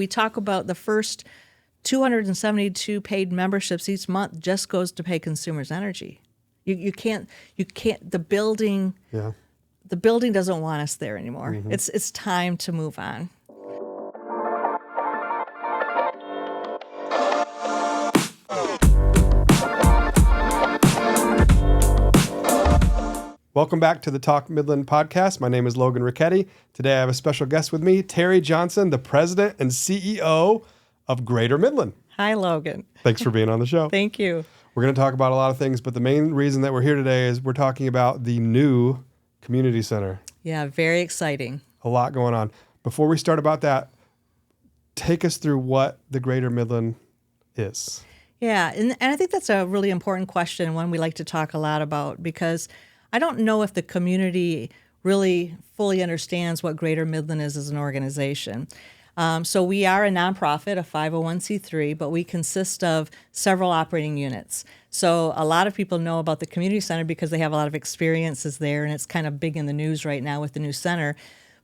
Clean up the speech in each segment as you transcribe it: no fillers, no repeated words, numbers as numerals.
We talk about the first 272 paid memberships each month just goes to pay consumers energy. You can't, the building doesn't want us there anymore. Mm-hmm. It's time to move on. Welcome back to the Talk Midland podcast. My name is Logan Richetti. Today I have a special guest with me, Terri Johnson, the president and CEO of Greater Midland. Hi, Logan. Thanks for being on the show. Thank you. We're going to talk about a lot of things, but the main reason that we're here today is we're talking about the new community center. Yeah, very exciting. A lot going on. Before we start about that, take us through what the Greater Midland is. Yeah, and I think that's a really important question and one we like to talk a lot about because I don't know if the community really fully understands what Greater Midland is as an organization. So we are a nonprofit, a 501c3, but we consist of several operating units. So a lot of people know about the community center because they have a lot of experiences there, and it's kind of big in the news right now with the new center.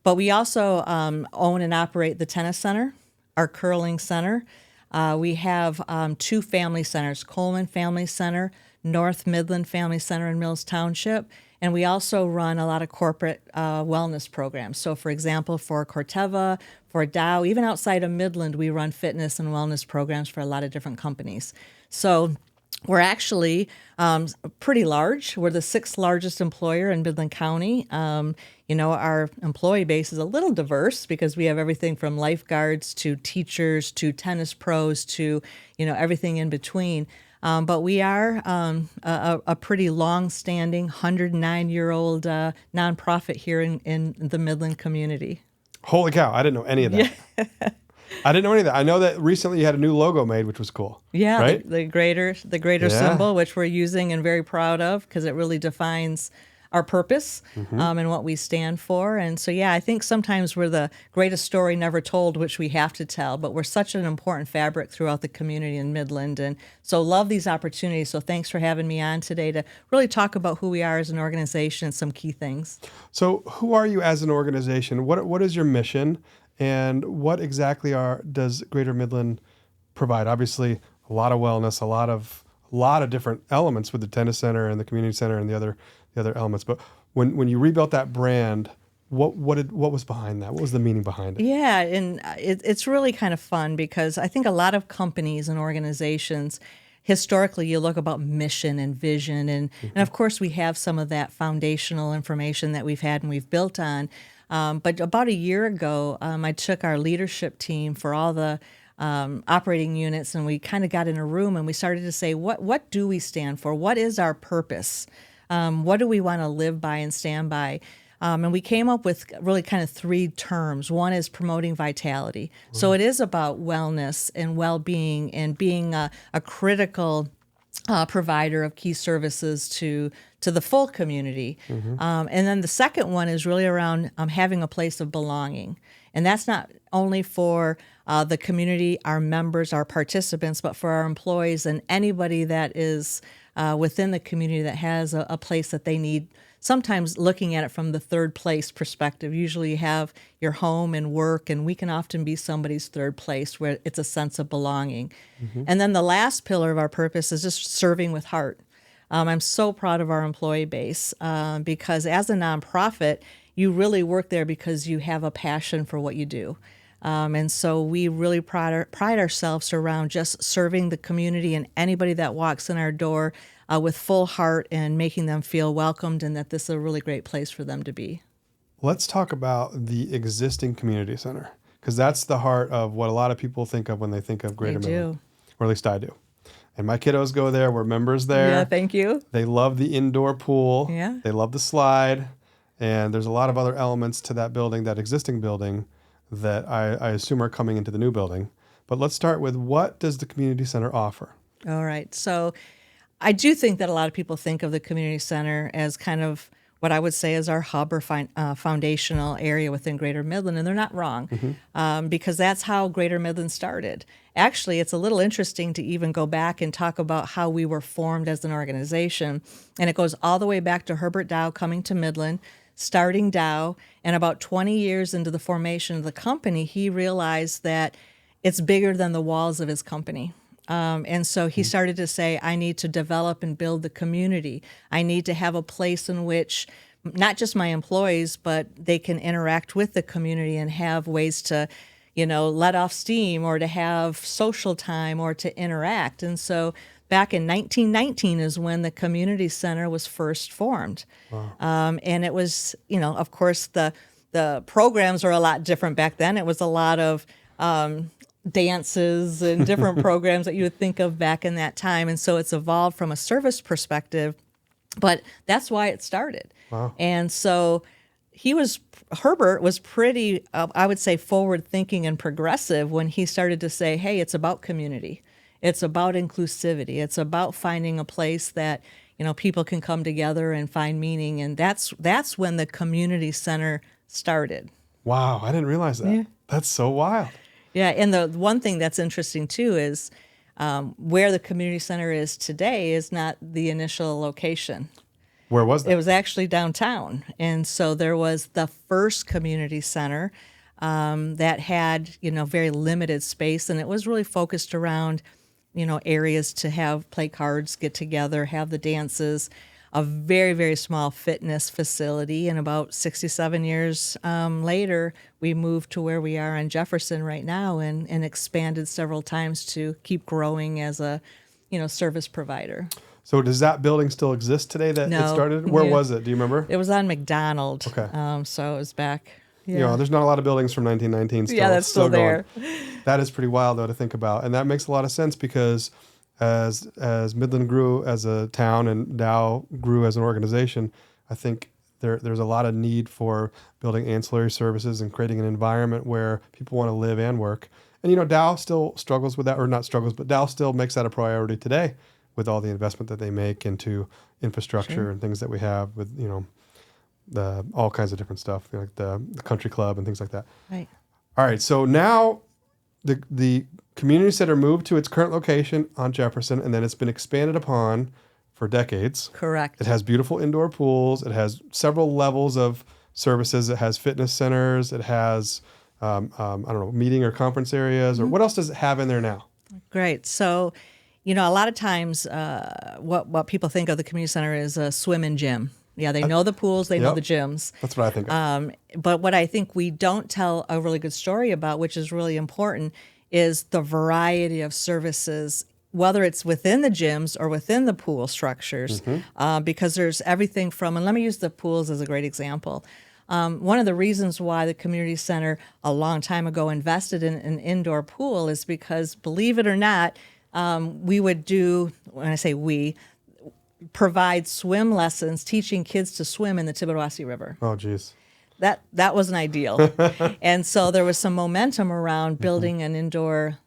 But we also own and operate the tennis center, our curling center. We have two family centers, Coleman Family Center, North Midland Family Center in Mills Township, and we also run a lot of corporate wellness programs. So, for example, for Corteva, for Dow, even outside of Midland, we run fitness and wellness programs for a lot of different companies. So we're actually pretty large. We're the sixth largest employer in Midland County. Our employee base is a little diverse because we have everything from lifeguards to teachers to tennis pros to, everything in between. But we are a pretty long-standing, 109-year-old nonprofit here in the Midland community. Holy cow, I didn't know any of that. Yeah. I didn't know any of that. I know that recently you had a new logo made, which was cool. Yeah, right? the greater symbol, which we're using and very proud of because it really defines our purpose and what we stand for. And so, I think sometimes we're the greatest story never told, which we have to tell, but we're such an important fabric throughout the community in Midland. And so love these opportunities. So thanks for having me on today to really talk about who we are as an organization and some key things. So who are you as an organization? What is your mission? And what exactly does Greater Midland provide? Obviously, a lot of wellness, a lot of different elements with the tennis center and the community center and the other elements. But when you rebuilt that brand, what was behind that? What was the meaning behind it? Yeah, and it's really kind of fun because I think a lot of companies and organizations, historically, you look about mission and vision, and of course we have some of that foundational information that we've had and we've built on. But about a year ago, I took our leadership team for all the operating units, and we kind of got in a room and we started to say, what do we stand for? What is our purpose? What do we want to live by and stand by? And we came up with really kind of three terms. One is promoting vitality. Mm-hmm. So it is about wellness and well-being and being a critical provider of key services to the full community. Mm-hmm. And then the second one is really around having a place of belonging. And that's not only for the community, our members, our participants, but for our employees and anybody that is within the community that has a place that they need. Sometimes looking at it from the third place perspective, usually you have your home and work, and we can often be somebody's third place where it's a sense of belonging. Mm-hmm. And then the last pillar of our purpose is just serving with heart. I'm so proud of our employee base because as a nonprofit, you really work there because you have a passion for what you do. And so we really pride ourselves around just serving the community and anybody that walks in our door with full heart and making them feel welcomed and that this is a really great place for them to be. Let's talk about the existing community center because that's the heart of what a lot of people think of when they think of Greater Midland. Or at least I do. And my kiddos go there. We're members there. Yeah, thank you. They love the indoor pool. Yeah. They love the slide. And there's a lot of other elements to that building, that existing building, that I assume are coming into the new building. But let's start with, what does the community center offer? All right. So I do think that a lot of people think of the community center as kind of what I would say is our hub or foundational area within Greater Midland, and they're not wrong, because that's how Greater Midland started. Actually, it's a little interesting to even go back and talk about how we were formed as an organization, and it goes all the way back to Herbert Dow coming to Midland, starting Dow, and about 20 years into the formation of the company, he realized that it's bigger than the walls of his company. And so he started to say, I need to develop and build the community. I need to have a place in which not just my employees, but they can interact with the community and have ways to, let off steam or to have social time or to interact. And so back in 1919 is when the community center was first formed. Wow. And it was, of course, the programs were a lot different back then. It was a lot of dances and different programs that you would think of back in that time. And so it's evolved from a service perspective, but that's why it started. Wow. And so Herbert was pretty, I would say, forward thinking and progressive when he started to say, hey, it's about community. It's about inclusivity. It's about finding a place that, people can come together and find meaning. And that's when the community center started. Wow. I didn't realize that. Yeah. That's so wild. Yeah, and the one thing that's interesting, too, is where the community center is today is not the initial location. Where was that? It was actually downtown. And so there was the first community center that had, very limited space, and it was really focused around, areas to play cards, get together, have the dances, a very, very small fitness facility. And about 67 years later, we moved to where we are on Jefferson right now and expanded several times to keep growing as a, service provider. So does that building still exist today that No. it started? Where was it? Do you remember? It was on McDonald. Okay. So it was back. Yeah. There's not a lot of buildings from 1919 still. Yeah, that's still there. Going. That is pretty wild, though, to think about. And that makes a lot of sense because as Midland grew as a town and Dow grew as an organization, I think there's a lot of need for building ancillary services and creating an environment where people want to live and work. And, Dow still struggles with that, or not struggles, but Dow still makes that a priority today with all the investment that they make into infrastructure and things that we have with, all kinds of different stuff, like the country club and things like that. Right. All right. So now the community center moved to its current location on Jefferson, and then it's been expanded upon for decades. Correct. It has beautiful indoor pools. It has several levels of services. It has fitness centers. It has, meeting or conference areas. Or what else does it have in there now? Great. So, a lot of times what people think of the community center is a swim and gym. Yeah, they know the pools, they know the gyms. That's what I think of. But what I think we don't tell a really good story about, which is really important, is the variety of services, whether it's within the gyms or within the pool structures, because there's everything from, and let me use the pools as a great example. One of the reasons why the community center a long time ago invested in an indoor pool is because, believe it or not, we would do, when I say we, provide swim lessons, teaching kids to swim in the Tittabawassee River. Oh, geez. That wasn't ideal. And so there was some momentum around building an indoor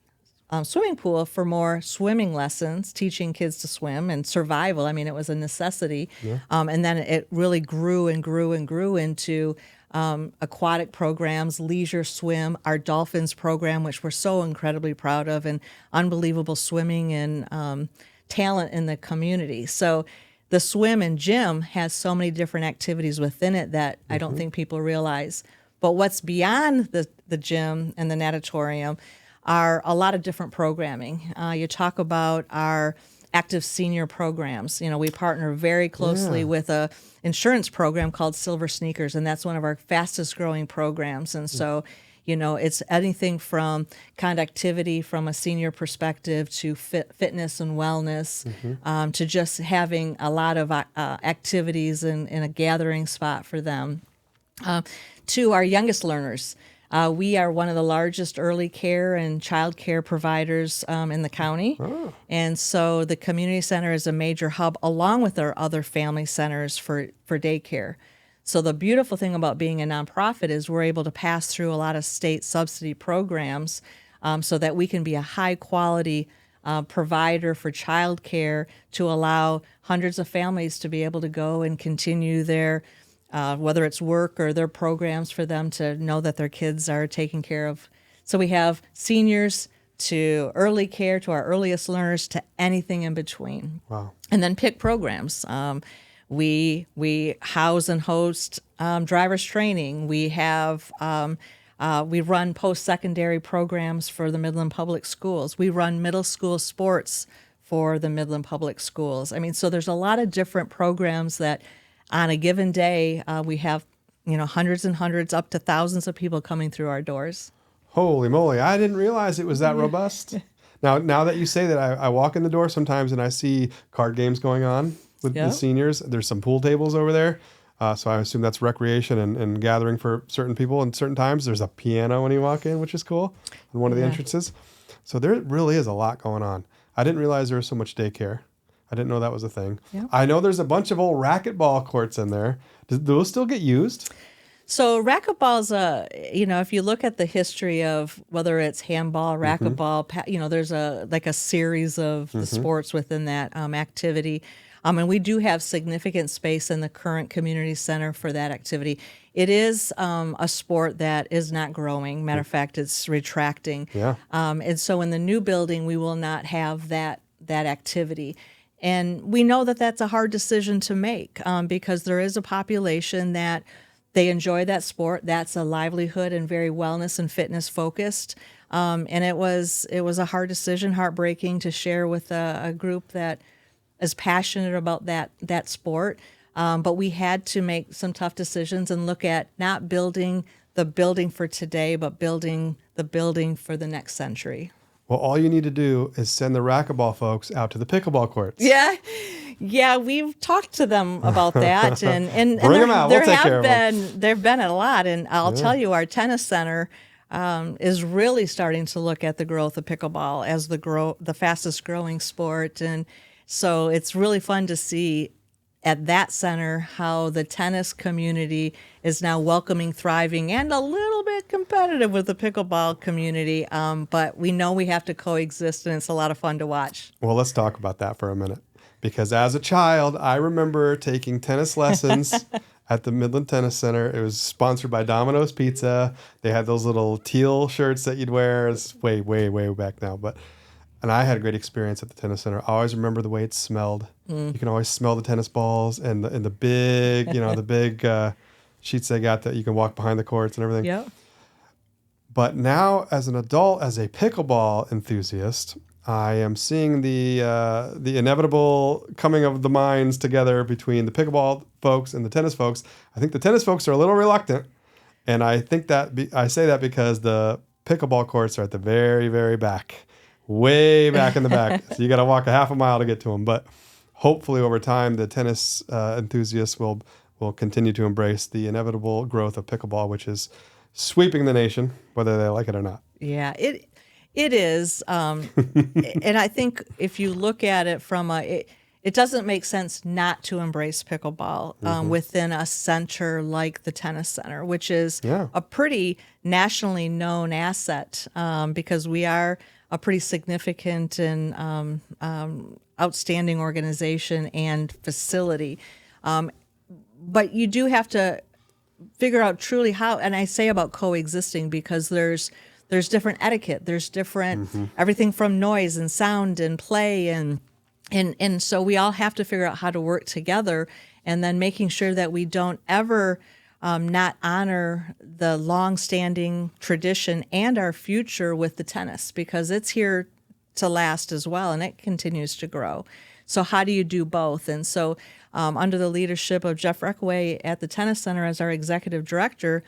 swimming pool for more swimming lessons, teaching kids to swim and survival. I mean, it was a necessity. Yeah. And then it really grew and grew and grew into aquatic programs, leisure swim, our dolphins program, which we're so incredibly proud of, and unbelievable swimming and talent in the community. So the swim and gym has so many different activities within it that I don't think people realize. But what's beyond the gym and the natatorium are a lot of different programming. You talk about our active senior programs. We partner very closely with a insurance program called Silver Sneakers, and that's one of our fastest growing programs. And so, it's anything from conductivity from a senior perspective to fitness and wellness, to just having a lot of activities in a gathering spot for them. To our youngest learners, we are one of the largest early care and child care providers in the county. Oh. And so the community center is a major hub along with our other family centers for daycare. So the beautiful thing about being a nonprofit is we're able to pass through a lot of state subsidy programs so that we can be a high quality provider for child care to allow hundreds of families to be able to go and continue their whether it's work or their programs for them to know that their kids are taken care of. So we have seniors to early care, to our earliest learners, to anything in between. Wow. And then pick programs. We house and host driver's training. We have We run post-secondary programs for the Midland Public Schools. We run middle school sports for the Midland Public Schools. I mean, so there's a lot of different programs that on a given day, we have, hundreds and hundreds up to thousands of people coming through our doors. Holy moly. I didn't realize it was that robust. Now that you say that, I walk in the door sometimes and I see card games going on with the seniors. There's some pool tables over there. So I assume that's recreation and gathering for certain people and certain times. There's a piano when you walk in, which is cool, in one of the entrances. So there really is a lot going on. I didn't realize there was so much daycare. I didn't know that was a thing. Yeah. I know there's a bunch of old racquetball courts in there. Do those still get used? So racquetball's if you look at the history of whether it's handball, racquetball, there's a series of the sports within that activity. And we do have significant space in the current community center for that activity. It is a sport that is not growing. Matter of fact, it's retracting. Yeah. And so in the new building, we will not have that activity. And we know that that's a hard decision to make because there is a population that they enjoy that sport. That's a livelihood and very wellness and fitness focused. And it was a hard decision, heartbreaking to share with a group that is passionate about that sport. But we had to make some tough decisions and look at not building the building for today, but building the building for the next century. Well, all you need to do is send the racquetball folks out to the pickleball courts. Yeah, we've talked to them about that, and bring them out. We'll take care of them. There've been a lot, and I'll tell you, our tennis center is really starting to look at the growth of pickleball as the fastest growing sport, and so it's really fun to see at that center how the tennis community is now welcoming, thriving, and a little bit competitive with the pickleball community. But we know we have to coexist, and it's a lot of fun to watch. Well, let's talk about that for a minute. Because as a child, I remember taking tennis lessons at the Midland Tennis Center. It was sponsored by Domino's Pizza. They had those little teal shirts that you'd wear. It's way, way, way back now. And I had a great experience at the tennis center. I always remember the way it smelled. You can always smell the tennis balls and the big, the big sheets they got that you can walk behind the courts and everything. Yeah. But now, as an adult, as a pickleball enthusiast, I am seeing the inevitable coming of the minds together between the pickleball folks and the tennis folks. I think the tennis folks are a little reluctant, and I think that I say that because the pickleball courts are at the very, very back, way back in the back. So you got to walk a half a mile to get to them. But hopefully, over time, the tennis enthusiasts will continue to embrace the inevitable growth of pickleball, which is sweeping the nation, whether they like it or not. Yeah, it is, and I think if you look at it from it doesn't make sense not to embrace pickleball within a center like the tennis center, which is a pretty nationally known asset because we are a pretty significant and outstanding organization and facility. But you do have to figure out truly how, and I say about coexisting because there's different etiquette. There's different everything from noise and sound and play and so we all have to figure out how to work together, and then making sure that we don't ever not honor the long-standing tradition and our future with the tennis, because it's here to last as well, and it continues to grow. So how do you do both? And so under the leadership of Jeff Reckaway at the Tennis Center as our executive director,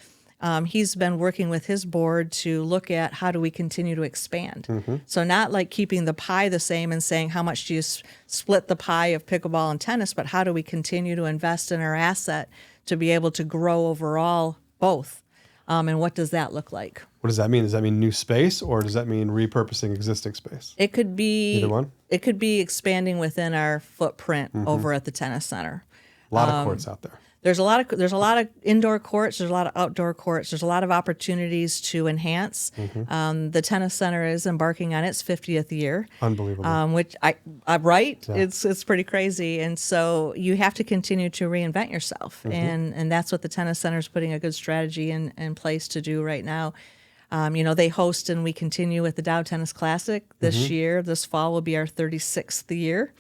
he's been working with his board to look at how do we continue to expand. So not like keeping the pie the same and saying how much do you split the pie of pickleball and tennis, but how do we continue to invest in our asset to be able to grow overall both? And what does that look like? What does that mean? Does that mean new space, or does that mean repurposing existing space? It could be either one. It could be expanding within our footprint over at the tennis center. A lot of courts out there. There's a lot of indoor courts. There's a lot of outdoor courts. There's a lot of opportunities to enhance. The tennis center is embarking on its 50th year. Unbelievable. Which I'm right. Yeah. It's pretty crazy, and so you have to continue to reinvent yourself, and that's what the tennis center is putting a good strategy in place to do right now. They host and we continue with the Dow Tennis Classic this year. This fall will be our 36th year.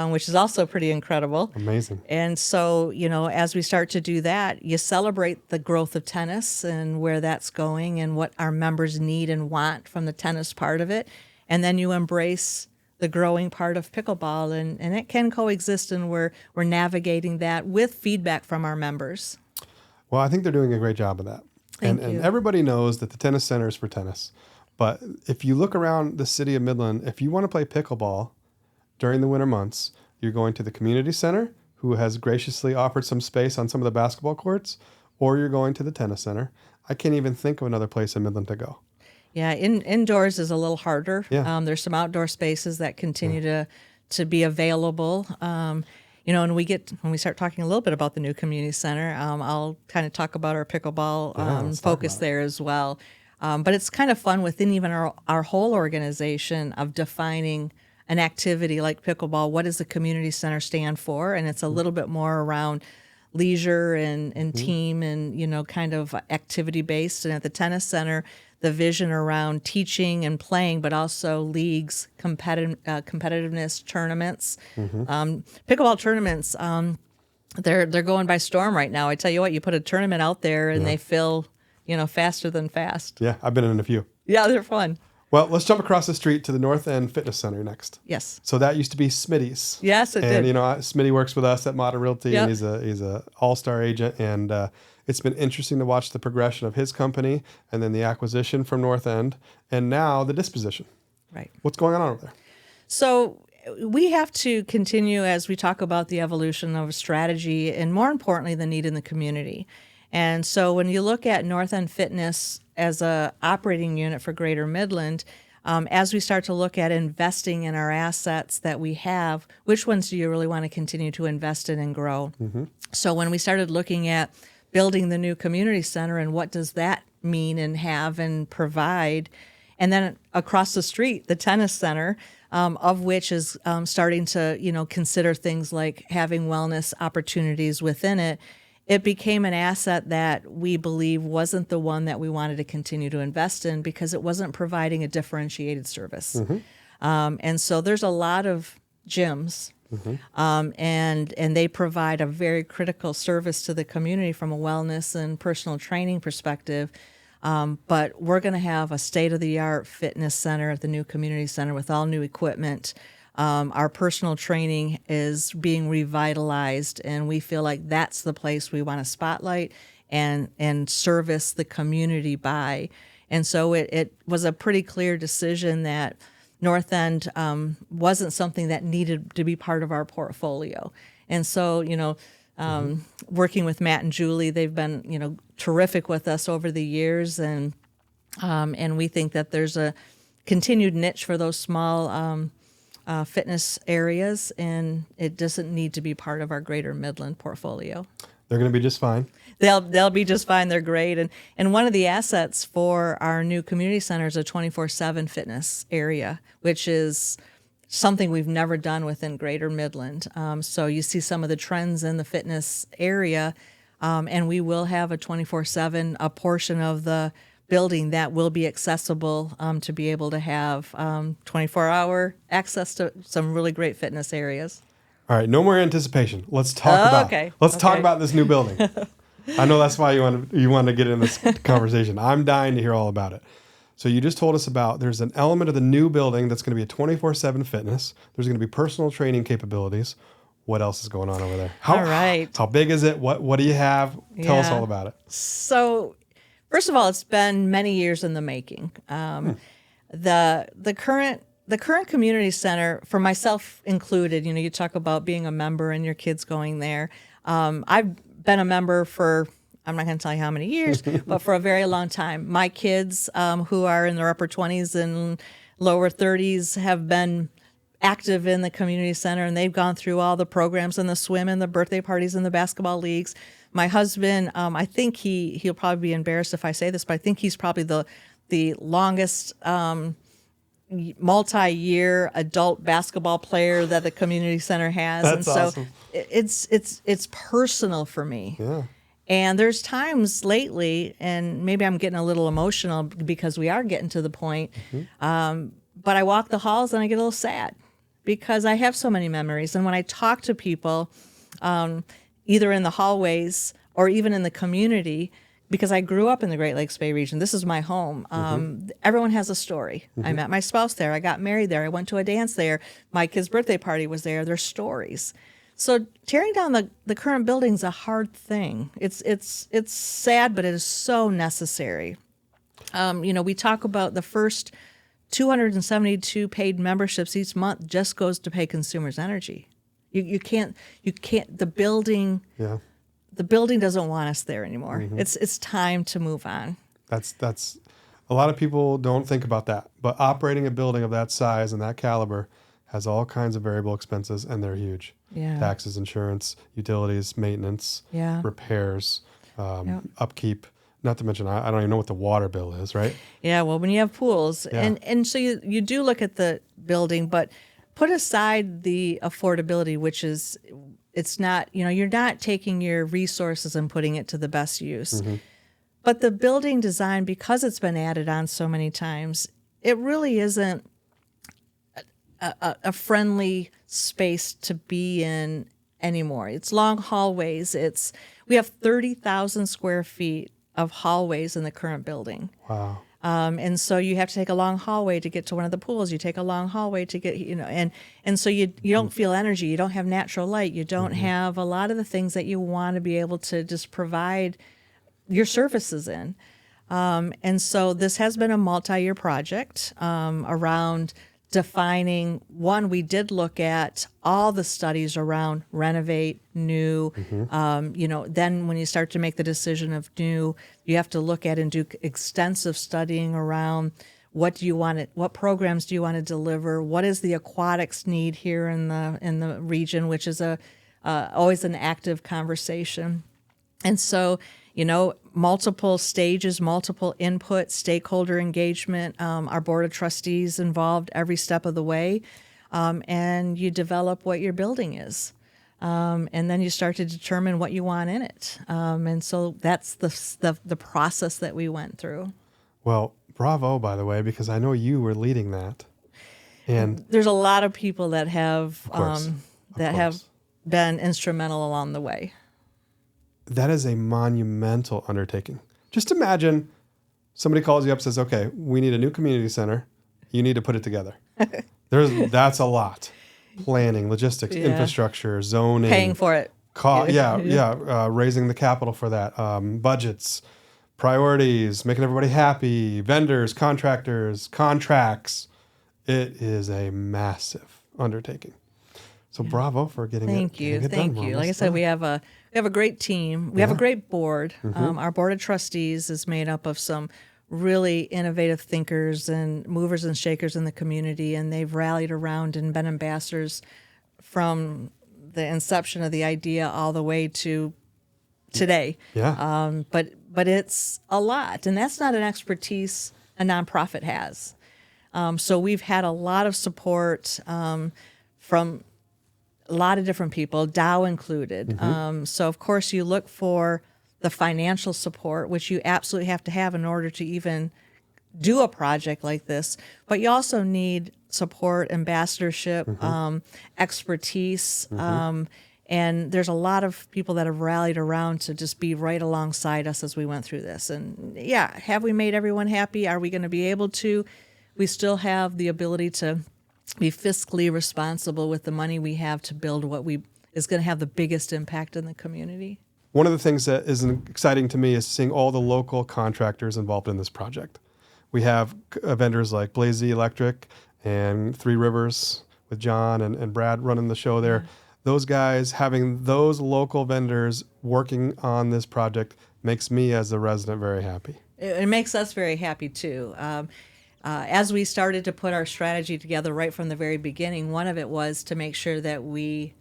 which is also pretty incredible. Amazing. And so, as we start to do that, you celebrate the growth of tennis and where that's going and what our members need and want from the tennis part of it. And then you embrace the growing part of pickleball, and it can coexist, and we're navigating that with feedback from our members. Well, I think they're doing a great job of that. Thank you. And everybody knows that the tennis center is for tennis. But if you look around the city of Midland, if you want to play pickleball during the winter months, you're going to the community center, who has graciously offered some space on some of the basketball courts, or you're going to the tennis center. I can't even think of another place in Midland to go. Yeah, indoors is a little harder. Yeah. There's some outdoor spaces that continue to be available. And when we start talking a little bit about the new community center, I'll kind of talk about our pickleball focus there as well. But it's kind of fun within even our whole organization of defining an activity like pickleball. What does the community center stand for? And it's a little bit more around leisure and team and, kind of activity based. And at the tennis center, the vision around teaching and playing, but also leagues, competitiveness, tournaments. Pickleball tournaments, they're going by storm right now. I tell you what, you put a tournament out there and they fill, faster than fast. Yeah, I've been in a few. Yeah, they're fun. Well, let's jump across the street to the North End Fitness Center next. Yes. So that used to be Smitty's. Yes, it did. And, Smitty works with us at Modern Realty, Yep. and he's a all-star agent. And it's been interesting to watch the progression of his company and then the acquisition from North End and now the disposition. Right. What's going on over there? So we have to continue as we talk about the evolution of strategy and, more importantly, the need in the community. And so when you look at North End Fitness as a operating unit for Greater Midland, as we start to look at investing in our assets that we have, which ones do you really want to continue to invest in and grow? So when we started looking at building the new community center and what does that mean and have and provide, and then across the street, the tennis center, of which is starting to, consider things like having wellness opportunities within it. It became an asset that we believe wasn't the one that we wanted to continue to invest in because it wasn't providing a differentiated service. And so there's a lot of gyms, and they provide a very critical service to the community from a wellness and personal training perspective. But we're going to have a state-of-the-art fitness center at the new community center with all new equipment. Our personal training is being revitalized, and we feel like that's the place we want to spotlight and service the community by. And so it was a pretty clear decision that North End wasn't something that needed to be part of our portfolio. And so, working with Matt and Julie, they've been, terrific with us over the years, and we think that there's a continued niche for those small fitness areas, and it doesn't need to be part of our Greater Midland portfolio. They're going to be just fine. They'll be just fine. They're great. And one of the assets for our new community center is a 24/7 fitness area, which is something we've never done within Greater Midland. So you see some of the trends in the fitness area, and we will have a 24/7, a portion of the building that will be accessible to be able to have 24-hour access to some really great fitness areas. All right, no more anticipation. Let's talk talk about this new building. I know that's why you want to get in this conversation. I'm dying to hear all about it. So you just told us about there's an element of the new building that's going to be a 24/7 fitness. There's going to be personal training capabilities. What else is going on over there? All right. How big is it? What do you have? Tell us all about it. So, first of all, it's been many years in the making. The current community center, for myself included, you talk about being a member and your kids going there. I've been a member for, I'm not going to tell you how many years, but for a very long time. My kids, who are in their upper 20s and lower 30s, have been active in the community center, and they've gone through all the programs and the swim and the birthday parties and the basketball leagues. My husband, I think he'll probably be embarrassed if I say this, but I think he's probably the longest multi-year adult basketball player that the community center has. That's and so awesome. It's personal for me. Yeah. And there's times lately, and maybe I'm getting a little emotional because we are getting to the point, but I walk the halls and I get a little sad because I have so many memories. And when I talk to people, either in the hallways or even in the community, because I grew up in the Great Lakes Bay region, this is my home. Everyone has a story. I met my spouse there. I got married there. I went to a dance there. My kid's birthday party was there. There's stories. So tearing down the current building's a hard thing. It's sad, but it is so necessary. We talk about the first 272 paid memberships each month just goes to pay consumers energy. You can't the building doesn't want us there anymore. It's time to move on. That's a lot of people don't think about that, but operating a building of that size and that caliber has all kinds of variable expenses, and they're huge. Yeah. Taxes, insurance, utilities, maintenance, repairs, upkeep. Not to mention, I don't even know what the water bill is, right? Yeah, well, when you have pools, and so you do look at the building, but put aside the affordability, which is, it's not, you're not taking your resources and putting it to the best use. But the building design, because it's been added on so many times, it really isn't a friendly space to be in anymore. It's long hallways. We have 30,000 square feet of hallways in the current building. Wow. And so you have to take a long hallway to get to one of the pools. You take a long hallway to get, and so you don't feel energy. You don't have natural light. You don't have a lot of the things that you want to be able to just provide your services in. And so this has been a multi-year project around defining. One, we did look at all the studies around renovate, new. Then when you start to make the decision of new, you have to look at and do extensive studying around what programs do you want to deliver? What is the aquatics need here in the region, which is always an active conversation. And so, multiple stages, multiple input, stakeholder engagement, our board of trustees involved every step of the way, and you develop what your building is. And then you start to determine what you want in it. And so that's the process that we went through. Well, bravo, by the way, because I know you were leading that. And there's a lot of people that have of course. been instrumental along the way. That is a monumental undertaking. Just imagine somebody calls you up and says, okay, we need a new community center. You need to put it together. That's a lot. Planning, logistics, infrastructure, zoning. Paying for it. Raising the capital for that. Budgets, priorities, making everybody happy, vendors, contractors, contracts. It is a massive undertaking. So bravo for getting Thank you. done. Like I said, we have a great team. We have a great board. Our board of trustees is made up of some really innovative thinkers and movers and shakers in the community, and they've rallied around and been ambassadors from the inception of the idea all the way to today. Yeah. But it's a lot, and that's not an expertise a nonprofit has. So we've had a lot of support from a lot of different people, Dow included. So, of course, you look for the financial support, which you absolutely have to have in order to even do a project like this. But you also need support, ambassadorship, expertise. And there's a lot of people that have rallied around to just be right alongside us as we went through this. And, have we made everyone happy? Are we going to be able to? We still have the ability to be fiscally responsible with the money we have to build what is going to have the biggest impact in the community. One of the things that is exciting to me is seeing all the local contractors involved in this project. We have vendors like Blazy Electric and Three Rivers with John and Brad running the show there. Those guys, having those local vendors working on this project makes me as a resident very happy. It makes us very happy too. As we started to put our strategy together right from the very beginning, one of it was to make sure that we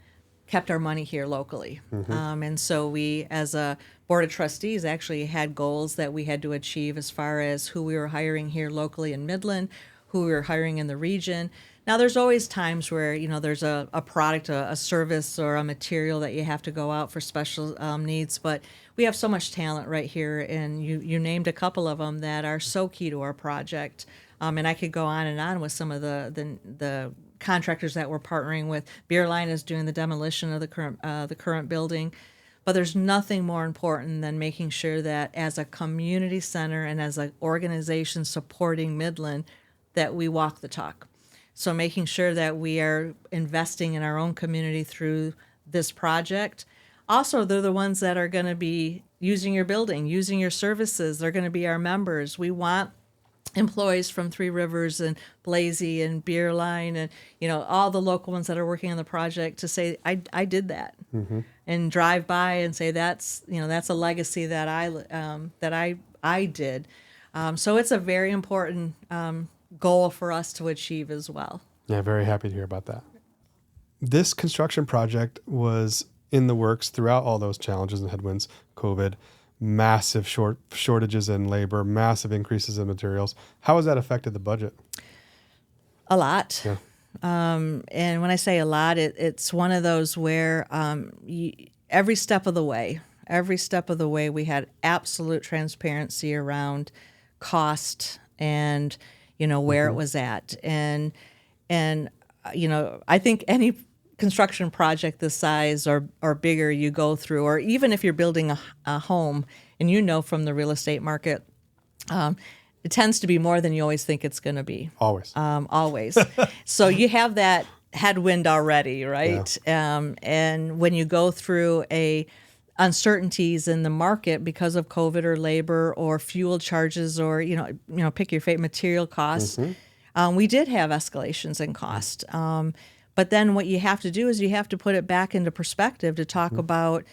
kept our money here locally. And so we, as a board of trustees, actually had goals that we had to achieve as far as who we were hiring here locally in Midland, who we were hiring in the region. Now, there's always times where, there's a product, a service, or a material that you have to go out for special needs, but we have so much talent right here, and you named a couple of them that are so key to our project. And I could go on and on with some of the contractors that we're partnering with. Beer Line is doing the demolition of the current building. But there's nothing more important than making sure that as a community center and as an organization supporting Midland, that we walk the talk. So making sure that we are investing in our own community through this project. Also, they're the ones that are going to be using your building, using your services. They're going to be our members. We want employees from Three Rivers and Blazy and Beer Line and all the local ones that are working on the project to say I did that, and drive by and say that's a legacy that I did. So it's a very important goal for us to achieve as well. Yeah, very happy to hear about that. This construction project was in the works throughout all those challenges and headwinds, COVID, massive shortages in labor, massive increases in materials. How has that affected the budget? A lot. Yeah. And when I say a lot, it's one of those where every step of the way, we had absolute transparency around cost and, where it was at. And I think any construction project this size or bigger you go through, or even if you're building a home, and from the real estate market, it tends to be more than you always think it's going to be. Always. Always. So you have that headwind already, right? Yeah. And when you go through uncertainties in the market because of COVID or labor or fuel charges or, pick your favorite material costs, we did have escalations in cost. But then what you have to do is you have to put it back into perspective to talk about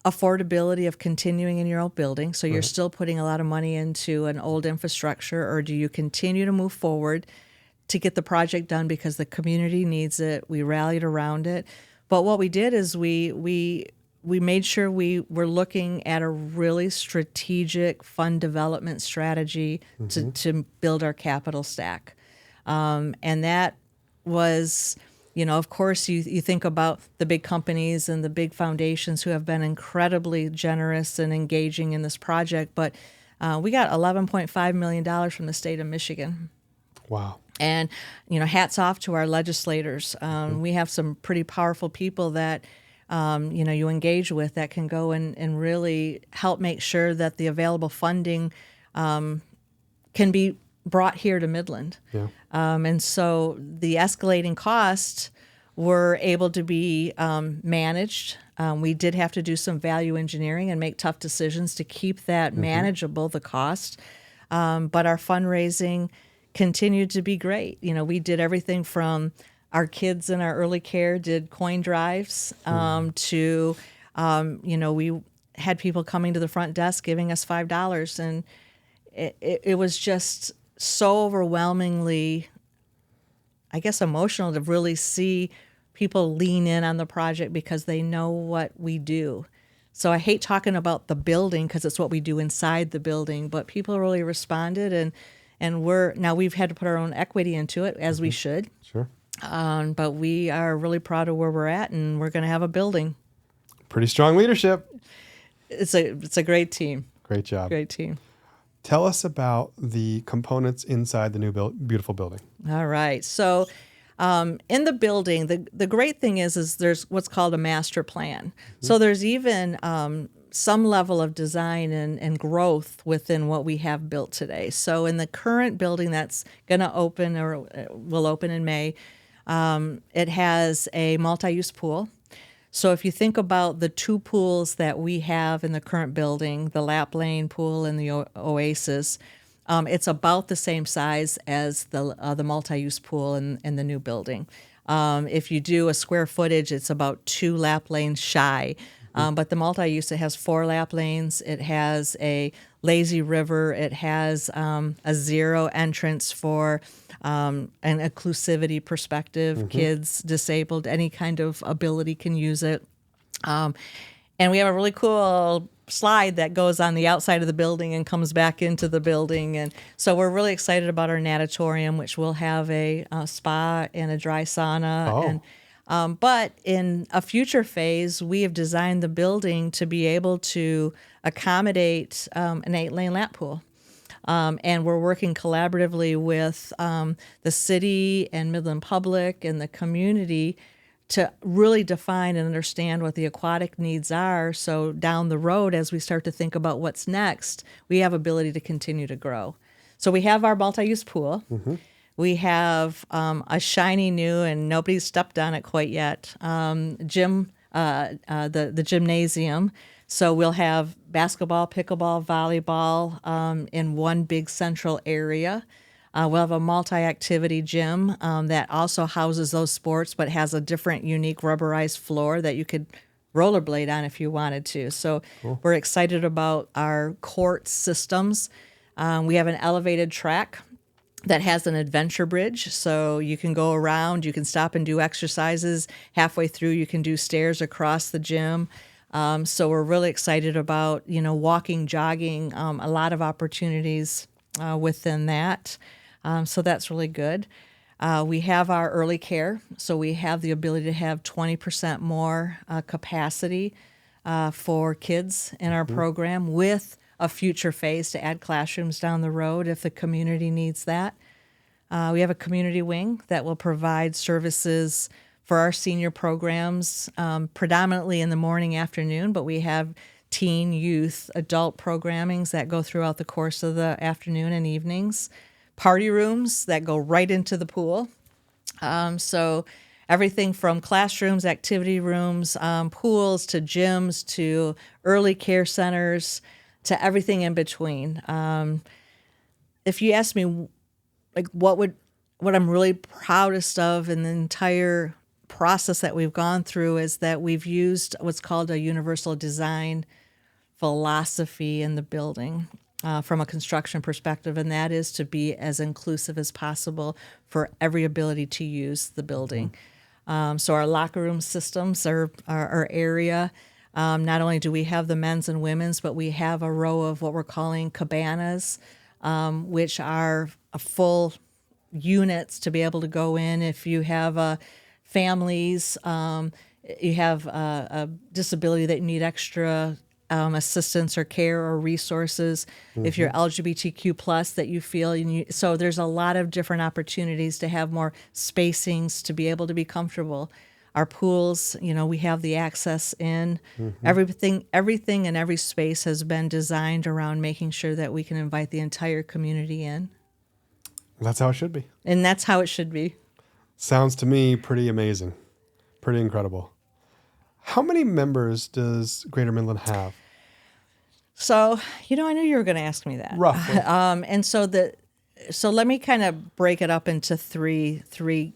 affordability of continuing in your old building. So you're still putting a lot of money into an old infrastructure, or do you continue to move forward to get the project done because the community needs it? We rallied around it. But what we did is we made sure we were looking at a really strategic fund development strategy to build our capital stack. And that was, of course, you think about the big companies and the big foundations who have been incredibly generous and engaging in this project. But we got $11.5 million from the state of Michigan. Wow. And, hats off to our legislators. We have some pretty powerful people that, you engage with that can go and really help make sure that the available funding can be brought here to Midland. Yeah. And so the escalating costs were able to be managed. We did have to do some value engineering and make tough decisions to keep that manageable, the cost. But our fundraising continued to be great. We did everything from our kids in our early care did coin drives to, we had people coming to the front desk giving us $5. And it was just so overwhelmingly, I guess, emotional to really see people lean in on the project because they know what we do. So I hate talking about the building because it's what we do inside the building, but people really responded, and we've had to put our own equity into it, as we should. Sure. But we are really proud of where we're at, and we're going to have a building. Pretty strong leadership. It's a great team. Great job. Great team. Tell us about the components inside the new beautiful building. All right. So in the building, the great thing is there's what's called a master plan. So there's even some level of design and growth within what we have built today. So in the current building that's going to open or will open in May, it has a multi-use pool. So if you think about the two pools that we have in the current building, the Lap Lane pool and the Oasis, it's about the same size as the multi-use pool in the new building. If you do a square footage, it's about 2 lap lanes shy. But the multi-use, it has 4 lap lanes. It has a lazy river. It has a zero entrance for an inclusivity perspective. Kids, disabled, any kind of ability can use it. And we have a really cool slide that goes on the outside of the building and comes back into the building. And so we're really excited about our natatorium, which will have a spa and a dry sauna. Oh. But in a future phase, we have designed the building to be able to accommodate an 8-lane lap pool. And we're working collaboratively with the city and Midland Public and the community to really define and understand what the aquatic needs are. So down the road, as we start to think about what's next, we have ability to continue to grow. So we have our multi-use pool. We have a shiny new, and nobody's stepped on it quite yet, gym, the gymnasium. So we'll have basketball, pickleball, volleyball in one big central area. We'll have a multi-activity gym that also houses those sports, but has a different, unique rubberized floor that you could rollerblade on if you wanted to. So we're excited about our court systems. We have an elevated track that has an adventure bridge, so you can go around, you can stop and do exercises. Halfway through, you can do stairs across the gym. So we're really excited about, walking, jogging, a lot of opportunities within that. So that's really good. We have our early care, so we have the ability to have 20% more capacity for kids in our program, with a future phase to add classrooms down the road if the community needs that. We have a community wing that will provide services for our senior programs, predominantly in the morning, afternoon, but we have teen, youth, adult programmings that go throughout the course of the afternoon and evenings. Party rooms that go right into the pool. So everything from classrooms, activity rooms, pools, to gyms, to early care centers, to everything in between. If you ask me, what I'm really proudest of in the entire process that we've gone through is that we've used what's called a universal design philosophy in the building from a construction perspective, and that is to be as inclusive as possible for every ability to use the building. So our locker room systems are our area. Not only do we have the men's and women's, but we have a row of what we're calling cabanas, which are a full units to be able to go in. If you have families, you have a disability that you need extra assistance or care or resources. If you're LGBTQ plus, that you feel so there's a lot of different opportunities to have more spacings to be able to be comfortable. Our pools, we have the access in. Everything in every space has been designed around making sure that we can invite the entire community in. That's how it should be. And that's how it should be. Sounds to me pretty amazing, pretty incredible. How many members does Greater Midland have? So, I knew you were going to ask me that. Roughly. And so let me kind of break it up into three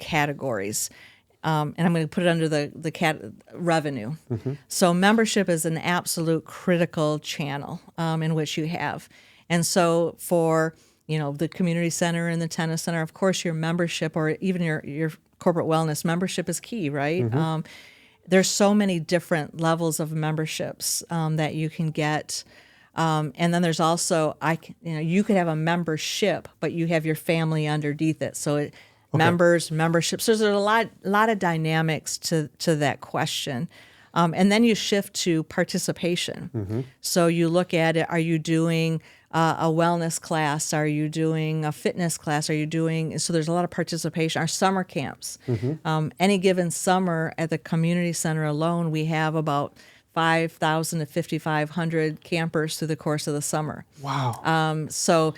categories. And I'm going to put it under the revenue. So membership is an absolute critical channel in which you have. And so for, the community center and the tennis center, of course, your membership or even your corporate wellness membership is key, right? There's so many different levels of memberships that you can get. And then there's also, you could have a membership, but you have your family underneath it. So memberships. So there's a lot of dynamics to that question. And then you shift to participation. So you look at it, are you doing a wellness class? Are you doing a fitness class? So there's a lot of participation. Our summer camps. Any given summer at the community center alone, we have about 5,000 to 5,500 campers through the course of the summer. Wow. So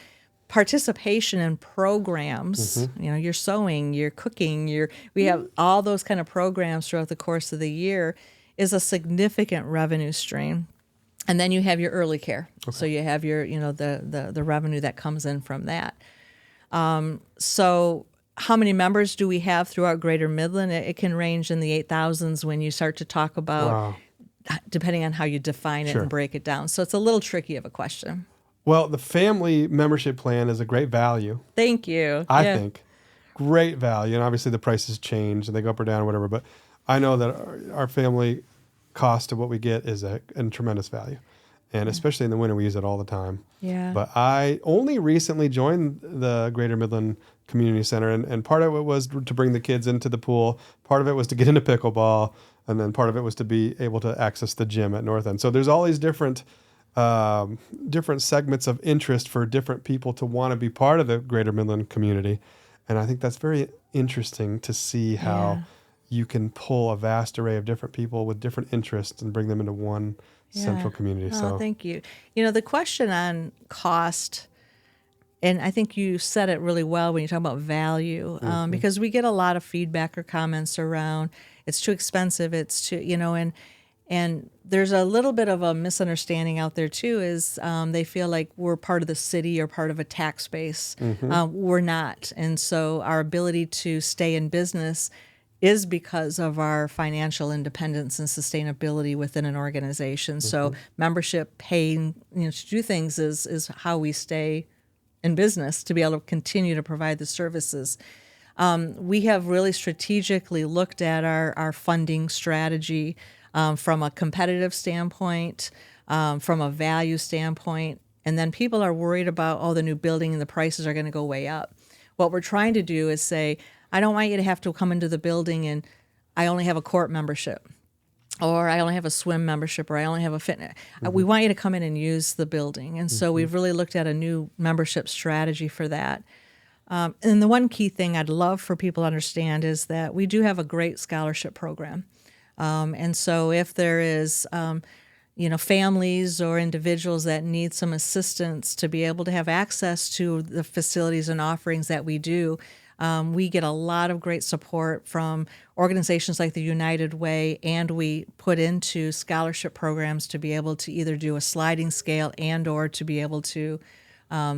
participation in programs, you're sewing, you're cooking, we have all those kind of programs throughout the course of the year is a significant revenue stream. And then you have your early care. So you have your, the revenue that comes in from that. So how many members do we have throughout Greater Midland? It can range in the 8,000s when you start to talk about, depending on how you define it and break it down. So it's a little tricky of a question. Well, the family membership plan is a great value. Thank you. I think. Great value. And obviously the prices change and they go up or down or whatever. But I know that our family cost of what we get is a tremendous value. And especially in the winter, we use it all the time. Yeah. But I only recently joined the Greater Midland Community Center. And part of it was to bring the kids into the pool. Part of it was to get into pickleball. And then part of it was to be able to access the gym at North End. So there's all these different different segments of interest for different people to want to be part of the Greater Midland community. And I think that's very interesting to see how you can pull a vast array of different people with different interests and bring them into one central community. Oh, So thank you. The question on cost, and I think you said it really well when you talk about value, because we get a lot of feedback or comments around it's too expensive, it's too, and there's a little bit of a misunderstanding out there too, is they feel like we're part of the city or part of a tax base. We're not. And so our ability to stay in business is because of our financial independence and sustainability within an organization. So membership paying, to do things is how we stay in business, to be able to continue to provide the services. We have really strategically looked at our funding strategy from a competitive standpoint, from a value standpoint, and then people are worried about, the new building and the prices are going to go way up. What we're trying to do is say, I don't want you to have to come into the building and I only have a court membership, or I only have a swim membership, or I only have a fitness. We want you to come in and use the building. And so we've really looked at a new membership strategy for that. And the one key thing I'd love for people to understand is that we do have a great scholarship program. And so if there is, families or individuals that need some assistance to be able to have access to the facilities and offerings that we do, we get a lot of great support from organizations like the United Way, and we put into scholarship programs to be able to either do a sliding scale and or to be able to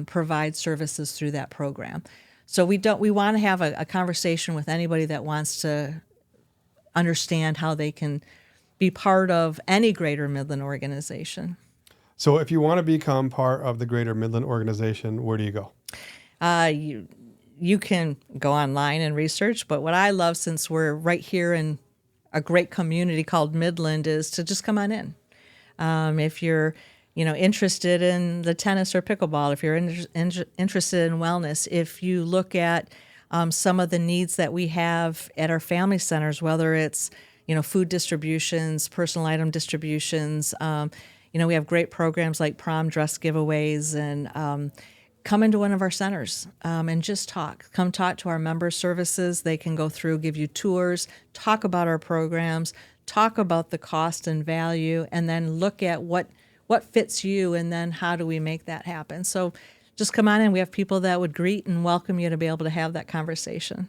provide services through that program. So we want to have a conversation with anybody that wants to understand how they can be part of any Greater Midland organization. So if you want to become part of the Greater Midland organization, where do you go? You can go online and research, but what I love, since we're right here in a great community called Midland, is to just come on in. If you're interested in the tennis or pickleball, if you're interested in wellness, if you look at some of the needs that we have at our family centers, whether it's food distributions, personal item distributions, we have great programs like prom dress giveaways, and come into one of our centers and just talk. Come talk to our member services. They can go through, give you tours, talk about our programs, talk about the cost and value, and then look at what fits you, and then how do we make that happen. So just come on in. We have people that would greet and welcome you to be able to have that conversation.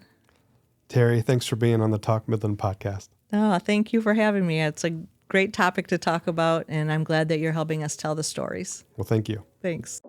Terri, thanks for being on the Talk Midland podcast. Oh, thank you for having me. It's a great topic to talk about, and I'm glad that you're helping us tell the stories. Well, thank you. Thanks.